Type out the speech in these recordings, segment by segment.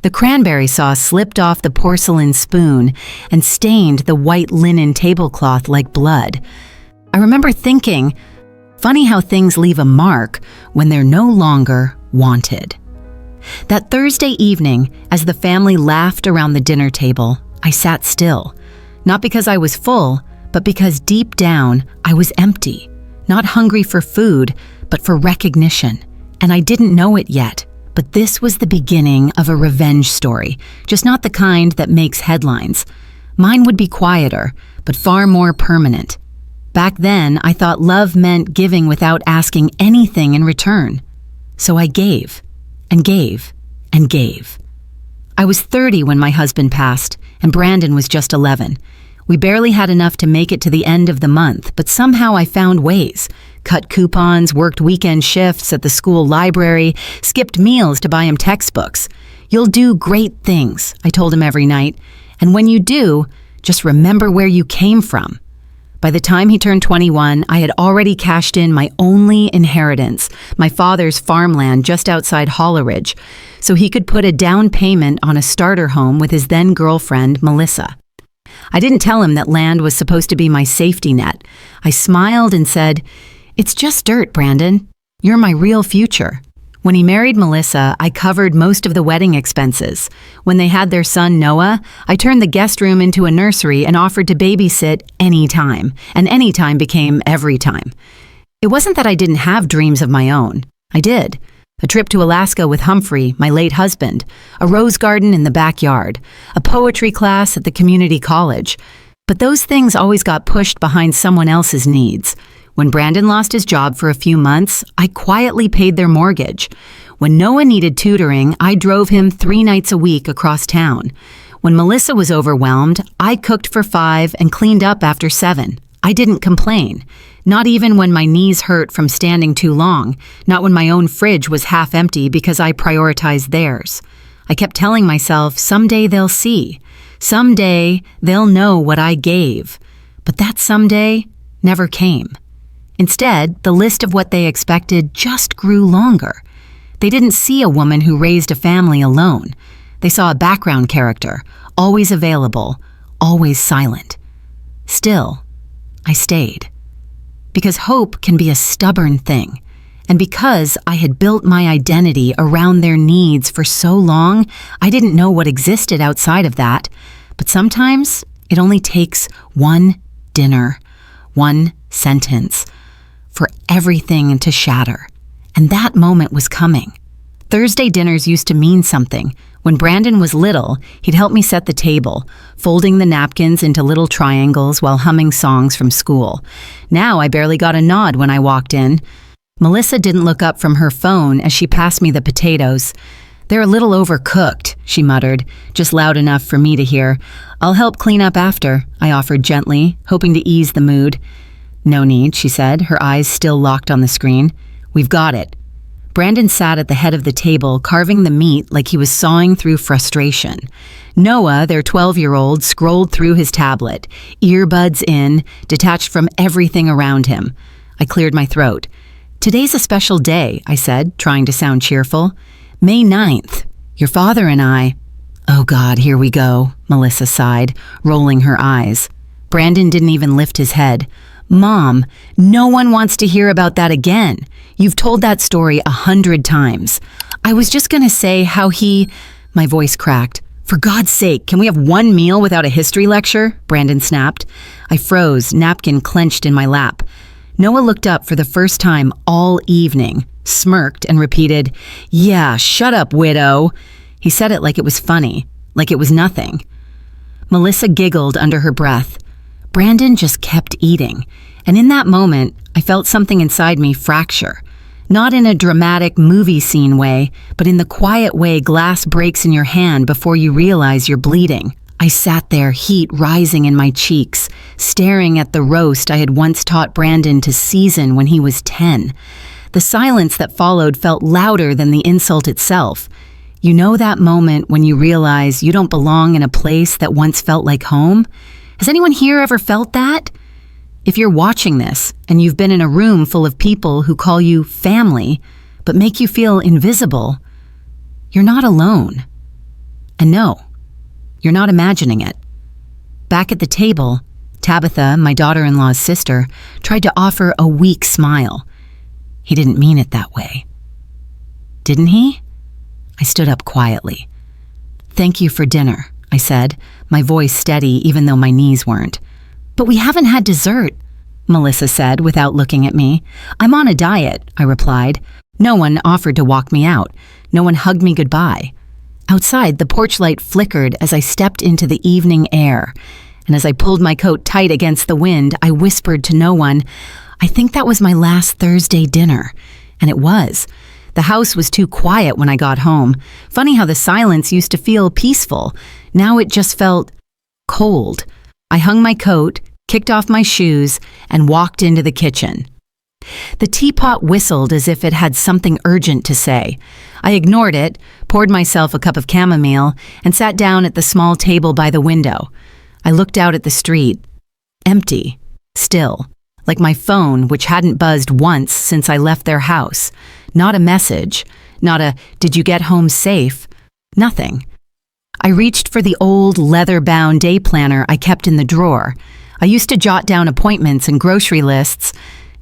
The cranberry sauce slipped off the porcelain spoon and stained the white linen tablecloth like blood. I remember thinking, funny how things leave a mark when they're no longer wanted. That Thursday evening, as the family laughed around the dinner table, I sat still. Not because I was full, but because deep down, I was empty. Not hungry for food, but for recognition. And I didn't know it yet. But this was the beginning of a revenge story, just not the kind that makes headlines. Mine would be quieter, but far more permanent. Back then, I thought love meant giving without asking anything in return. So I gave, and gave, and gave. I was 30 when my husband passed, and Brandon was just 11. We barely had enough to make it to the end of the month, but somehow I found ways. Cut coupons, worked weekend shifts at the school library, skipped meals to buy him textbooks. You'll do great things, I told him every night. And when you do, just remember where you came from. By the time he turned 21, I had already cashed in my only inheritance, my father's farmland just outside Holleridge, so he could put a down payment on a starter home with his then-girlfriend, Melissa. I didn't tell him that land was supposed to be my safety net. I smiled and said, "It's just dirt, Brandon. You're my real future." When he married Melissa, I covered most of the wedding expenses. When they had their son, Noah, I turned the guest room into a nursery and offered to babysit any time, and any time became every time. It wasn't that I didn't have dreams of my own. I did. A trip to Alaska with Humphrey, my late husband, a rose garden in the backyard, a poetry class at the community college. But those things always got pushed behind someone else's needs. When Brandon lost his job for a few months, I quietly paid their mortgage. When Noah needed tutoring, I drove him 3 nights a week across town. When Melissa was overwhelmed, I cooked for 5 and cleaned up after 7. I didn't complain. Not even when my knees hurt from standing too long. Not when my own fridge was half empty because I prioritized theirs. I kept telling myself, someday they'll see. Someday they'll know what I gave. But that someday never came. Instead, the list of what they expected just grew longer. They didn't see a woman who raised a family alone. They saw a background character, always available, always silent. Still, I stayed. Because hope can be a stubborn thing. And because I had built my identity around their needs for so long, I didn't know what existed outside of that. But sometimes it only takes one dinner, one sentence, for everything to shatter. And that moment was coming. Thursday dinners used to mean something. When Brandon was little, he'd help me set the table, folding the napkins into little triangles while humming songs from school. Now I barely got a nod when I walked in. Melissa didn't look up from her phone as she passed me the potatoes. "They're a little overcooked," she muttered, just loud enough for me to hear. "I'll help clean up after," I offered gently, hoping to ease the mood. "No need," she said, her eyes still locked on the screen. "We've got it." Brandon sat at the head of the table, carving the meat like he was sawing through frustration. Noah, their 12-year-old, scrolled through his tablet, earbuds in, detached from everything around him. I cleared my throat. "Today's a special day," I said, trying to sound cheerful. "May 9th. Your father and I—" "Oh God, here we go," Melissa sighed, rolling her eyes. Brandon didn't even lift his head. "Mom, no one wants to hear about that again. You've told that story 100 times. I was just gonna say how he—" My voice cracked. "For God's sake, can we have one meal without a history lecture?" Brandon snapped. I froze, napkin clenched in my lap. Noah looked up for the first time all evening, smirked and repeated, "Yeah, shut up, widow." He said it like it was funny, like it was nothing. Melissa giggled under her breath. Brandon just kept eating, and in that moment, I felt something inside me fracture. Not in a dramatic movie scene way, but in the quiet way glass breaks in your hand before you realize you're bleeding. I sat there, heat rising in my cheeks, staring at the roast I had once taught Brandon to season when he was 10. The silence that followed felt louder than the insult itself. You know that moment when you realize you don't belong in a place that once felt like home? Has anyone here ever felt that? If you're watching this and you've been in a room full of people who call you family but make you feel invisible, you're not alone. And no, you're not imagining it. Back at the table, Tabitha, my daughter-in-law's sister, tried to offer a weak smile. He didn't mean it that way. Didn't he? I stood up quietly. "Thank you for dinner," I said, my voice steady even though my knees weren't. "But we haven't had dessert," Melissa said without looking at me. "I'm on a diet," I replied. No one offered to walk me out. No one hugged me goodbye. Outside, the porch light flickered as I stepped into the evening air, and as I pulled my coat tight against the wind, I whispered to no one, "I think that was my last Thursday dinner." And it was. The house was too quiet when I got home. Funny how the silence used to feel peaceful. Now it just felt cold. I hung my coat, kicked off my shoes, and walked into the kitchen. The teapot whistled as if it had something urgent to say. I ignored it, poured myself a cup of chamomile, and sat down at the small table by the window. I looked out at the street. Empty. Still. Like my phone, which hadn't buzzed once since I left their house. Not a message. Not a, "Did you get home safe?" Nothing. I reached for the old leather-bound day planner I kept in the drawer. I used to jot down appointments and grocery lists.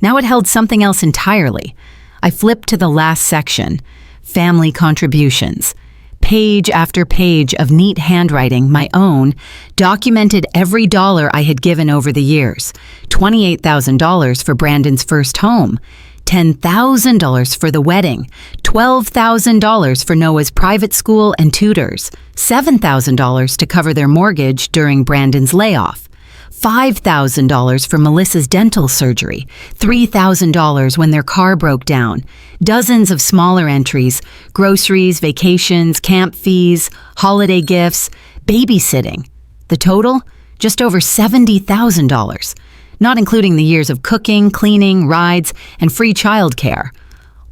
Now it held something else entirely. I flipped to the last section, family contributions. Page after page of neat handwriting, my own, documented every dollar I had given over the years. $28,000 for Brandon's first home, $10,000 for the wedding, $12,000 for Noah's private school and tutors, $7,000 to cover their mortgage during Brandon's layoff, $5,000 for Melissa's dental surgery, $3,000 when their car broke down, dozens of smaller entries, groceries, vacations, camp fees, holiday gifts, babysitting. The total? Just over $70,000, not including the years of cooking, cleaning, rides, and free childcare.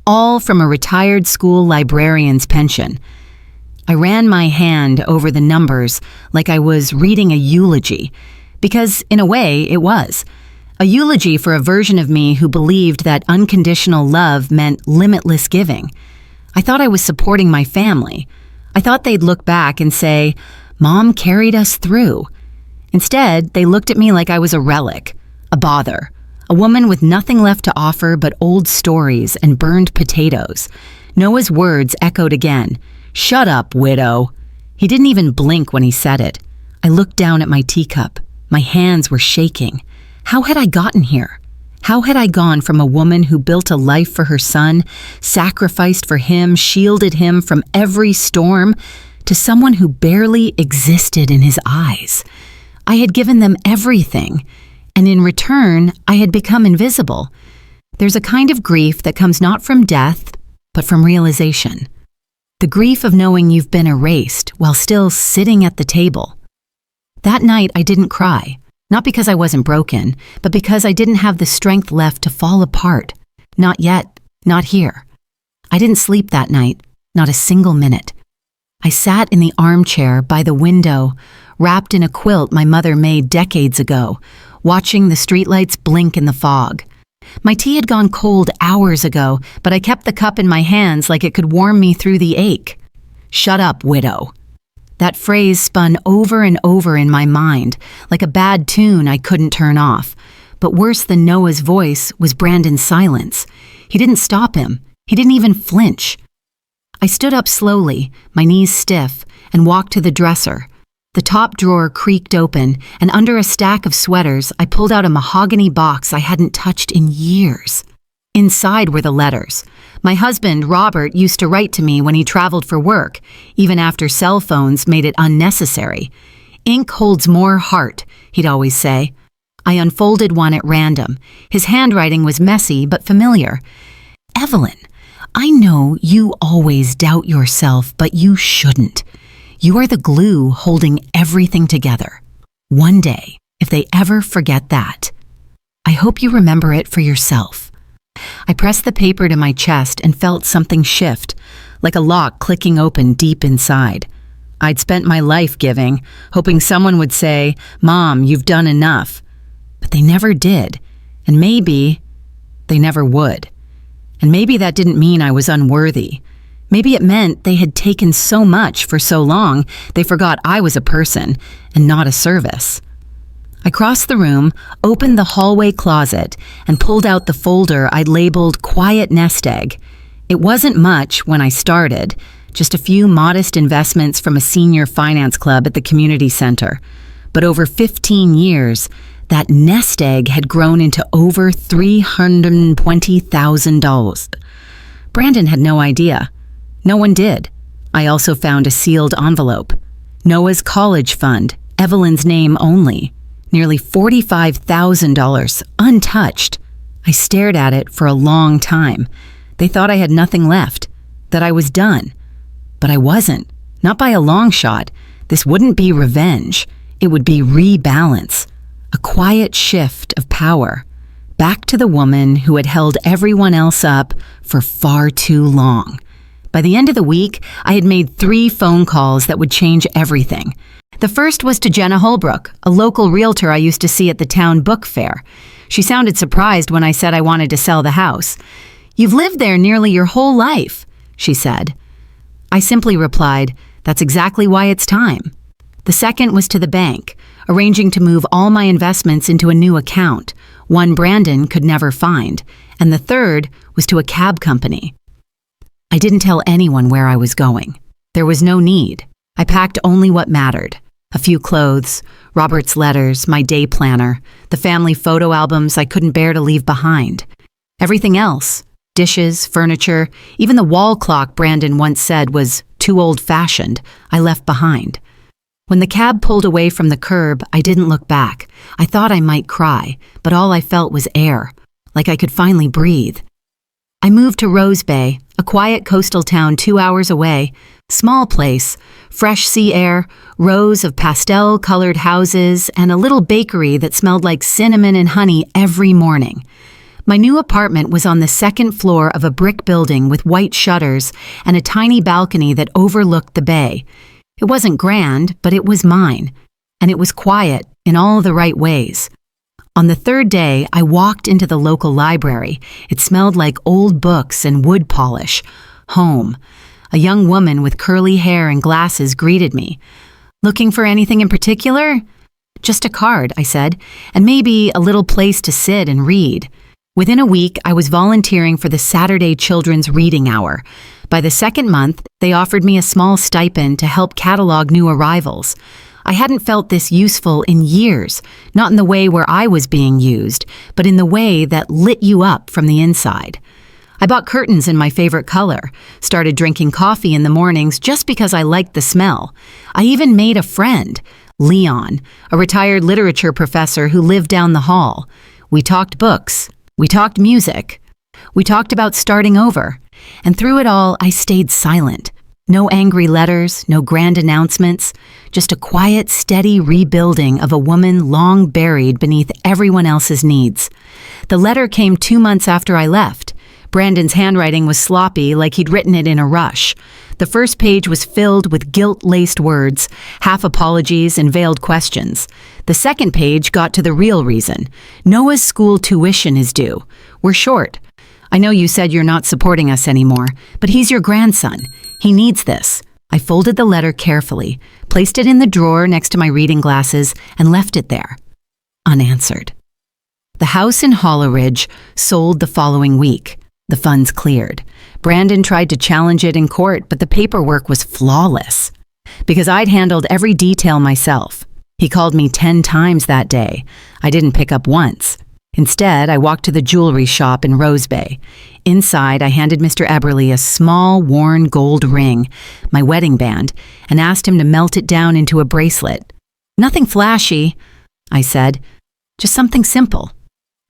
All from a retired school librarian's pension. I ran my hand over the numbers like I was reading a eulogy. Because, in a way, it was. A eulogy for a version of me who believed that unconditional love meant limitless giving. I thought I was supporting my family. I thought they'd look back and say, "Mom carried us through." Instead, they looked at me like I was a relic, a bother, a woman with nothing left to offer but old stories and burned potatoes. Noah's words echoed again. "Shut up, widow." He didn't even blink when he said it. I looked down at my teacup. My hands were shaking. How had I gotten here? How had I gone from a woman who built a life for her son, sacrificed for him, shielded him from every storm, to someone who barely existed in his eyes? I had given them everything, and in return, I had become invisible. There's a kind of grief that comes not from death, but from realization. The grief of knowing you've been erased while still sitting at the table. That night, I didn't cry, not because I wasn't broken, but because I didn't have the strength left to fall apart. Not yet, not here. I didn't sleep that night, not a single minute. I sat in the armchair by the window, wrapped in a quilt my mother made decades ago, watching the streetlights blink in the fog. My tea had gone cold hours ago, but I kept the cup in my hands like it could warm me through the ache. "Shut up, widow." That phrase spun over and over in my mind, like a bad tune I couldn't turn off. But worse than Noah's voice was Brandon's silence. He didn't stop him. He didn't even flinch. I stood up slowly, my knees stiff, and walked to the dresser. The top drawer creaked open, and under a stack of sweaters, I pulled out a mahogany box I hadn't touched in years. Inside were the letters. My husband, Robert, used to write to me when he traveled for work, even after cell phones made it unnecessary. "Ink holds more heart," he'd always say. I unfolded one at random. His handwriting was messy but familiar. "Evelyn, I know you always doubt yourself, but you shouldn't. You are the glue holding everything together. One day, if they ever forget that, I hope you remember it for yourself." I pressed the paper to my chest and felt something shift, like a lock clicking open deep inside. I'd spent my life giving, hoping someone would say, "Mom, you've done enough." But they never did, and maybe they never would. And maybe that didn't mean I was unworthy. Maybe it meant they had taken so much for so long, they forgot I was a person and not a service. I crossed the room, opened the hallway closet, and pulled out the folder I'd labeled Quiet Nest Egg. It wasn't much when I started, just a few modest investments from a senior finance club at the community center. But over 15 years, that nest egg had grown into over $320,000. Brandon had no idea. No one did. I also found a sealed envelope. Noah's college fund, Evelyn's name only. Nearly $45,000, untouched. I stared at it for a long time. They thought I had nothing left, that I was done. But I wasn't, not by a long shot. This wouldn't be revenge. It would be rebalance, a quiet shift of power, back to the woman who had held everyone else up for far too long. By the end of the week, I had made 3 phone calls that would change everything. The first was to Jenna Holbrook, a local realtor I used to see at the town book fair. She sounded surprised when I said I wanted to sell the house. "You've lived there nearly your whole life," she said. I simply replied, "That's exactly why it's time." The second was to the bank, arranging to move all my investments into a new account, one Brandon could never find. And the third was to a cab company. I didn't tell anyone where I was going. There was no need. I packed only what mattered. A few clothes, Robert's letters, my day planner, the family photo albums I couldn't bear to leave behind. Everything else, dishes, furniture, even the wall clock Brandon once said was too old-fashioned, I left behind. When the cab pulled away from the curb, I didn't look back. I thought I might cry, but all I felt was air, like I could finally breathe. I moved to Rose Bay, a quiet coastal town 2 hours away. Small place, fresh sea air, rows of pastel-colored houses, and a little bakery that smelled like cinnamon and honey every morning. My new apartment was on the second floor of a brick building with white shutters and a tiny balcony that overlooked the bay. It wasn't grand, but it was mine, and it was quiet in all the right ways. On the third day, I walked into the local library. It smelled like old books and wood polish. Home. A young woman with curly hair and glasses greeted me. "Looking for anything in particular?" "Just a card," I said, "and maybe a little place to sit and read." Within a week, I was volunteering for the Saturday Children's Reading Hour. By the second month, they offered me a small stipend to help catalog new arrivals. I hadn't felt this useful in years, not in the way where I was being used, but in the way that lit you up from the inside. I bought curtains in my favorite color, started drinking coffee in the mornings just because I liked the smell. I even made a friend, Leon, a retired literature professor who lived down the hall. We talked books. We talked music. We talked about starting over. And through it all, I stayed silent. No angry letters, no grand announcements, just a quiet, steady rebuilding of a woman long buried beneath everyone else's needs. The letter came 2 months after I left. Brandon's handwriting was sloppy, like he'd written it in a rush. The first page was filled with guilt-laced words, half apologies and veiled questions. The second page got to the real reason. Noah's school tuition is due. We're short. I know you said you're not supporting us anymore, but he's your grandson. He needs this. I folded the letter carefully, placed it in the drawer next to my reading glasses, and left it there, unanswered. The house in Hollow Ridge sold the following week. The funds cleared. Brandon tried to challenge it in court, but the paperwork was flawless. Because I'd handled every detail myself. He called me 10 times that day. I didn't pick up once. Instead, I walked to the jewelry shop in Rose Bay. Inside, I handed Mr. Eberly a small, worn gold ring, my wedding band, and asked him to melt it down into a bracelet. "Nothing flashy," I said, "just something simple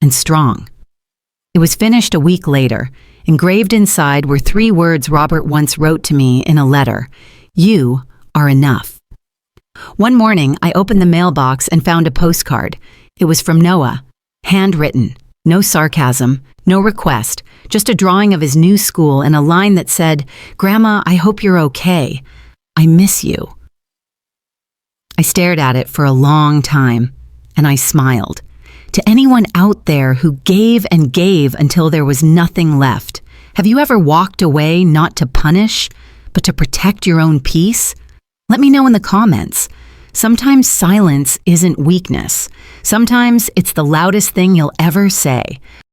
and strong." It was finished a week later. Engraved inside were 3 words Robert once wrote to me in a letter: "You are enough." One morning, I opened the mailbox and found a postcard. It was from Noah. Handwritten, no sarcasm, no request, just a drawing of his new school and a line that said, "Grandma, I hope you're okay. I miss you." I stared at it for a long time, and I smiled. To anyone out there who gave and gave until there was nothing left, Have you ever walked away not to punish, but to protect your own peace? Let me know in the comments. Sometimes silence isn't weakness. Sometimes it's the loudest thing you'll ever say.